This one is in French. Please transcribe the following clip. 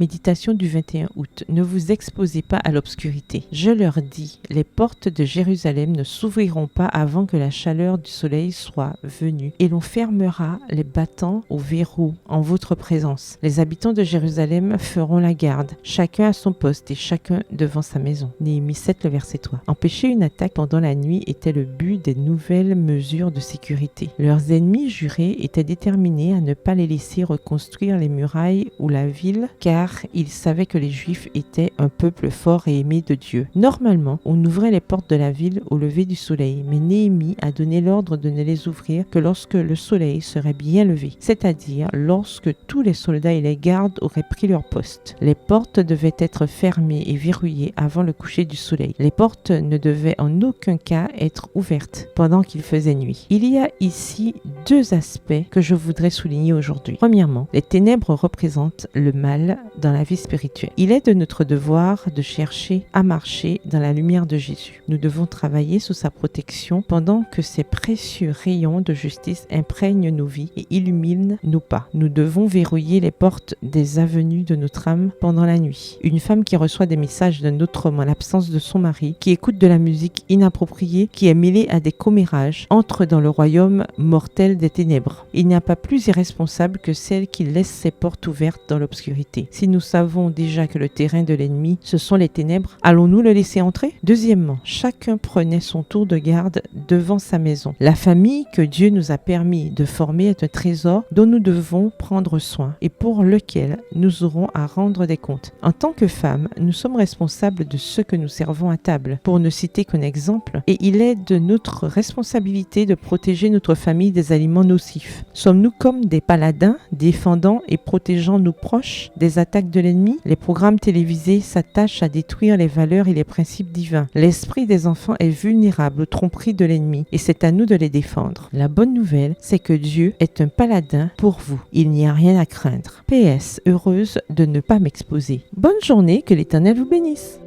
Méditation du 21 août. Ne vous exposez pas à l'obscurité. Je leur dis, les portes de Jérusalem ne s'ouvriront pas avant que la chaleur du soleil soit venue, et l'on fermera les battants au verrou en votre présence. Les habitants de Jérusalem feront la garde, chacun à son poste et chacun devant sa maison. Néhémie 7, le verset 3. Empêcher une attaque pendant la nuit était le but des nouvelles mesures de sécurité. Leurs ennemis jurés étaient déterminés à ne pas les laisser reconstruire les murailles ou la ville, car ils savaient que les Juifs étaient un peuple fort et aimé de Dieu. Normalement, on ouvrait les portes de la ville au lever du soleil, mais Néhémie a donné l'ordre de ne les ouvrir que lorsque le soleil serait bien levé, c'est-à-dire lorsque tous les soldats et les gardes auraient pris leur poste. Les portes devaient être fermées et verrouillées avant le coucher du soleil. Les portes ne devaient en aucun cas être ouvertes pendant qu'il faisait nuit. Il y a ici deux aspects que je voudrais souligner aujourd'hui. Premièrement, les ténèbres représentent le mal dans la vie spirituelle. Il est de notre devoir de chercher à marcher dans la lumière de Jésus. Nous devons travailler sous sa protection pendant que ses précieux rayons de justice imprègnent nos vies et illuminent nos pas. Nous devons verrouiller les portes des avenues de notre âme pendant la nuit. Une femme qui reçoit des messages d'un autre homme en l'absence de son mari, qui écoute de la musique inappropriée, qui est mêlée à des commérages, entre dans le royaume mortel des ténèbres. Il n'y a pas plus irresponsable que celle qui laisse ses portes ouvertes dans l'obscurité. Si nous savons déjà que le terrain de l'ennemi, ce sont les ténèbres, allons-nous le laisser entrer? Deuxièmement, chacun prenait son tour de garde devant sa maison. La famille que Dieu nous a permis de former est un trésor dont nous devons prendre soin et pour lequel nous aurons à rendre des comptes. En tant que femmes, nous sommes responsables de ceux que nous servons à table. Pour ne citer qu'un exemple, et il est de notre responsabilité de protéger notre famille des aliments nocifs. Sommes-nous comme des paladins défendant et protégeant nos proches des attaques de l'ennemi? Les programmes télévisés s'attachent à détruire les valeurs et les principes divins. L'esprit des enfants est vulnérable aux tromperies de l'ennemi et c'est à nous de les défendre. La bonne nouvelle, c'est que Dieu est un paladin pour vous. Il n'y a rien à craindre. PS, heureuse de ne pas m'exposer. Bonne journée, que l'Éternel vous bénisse.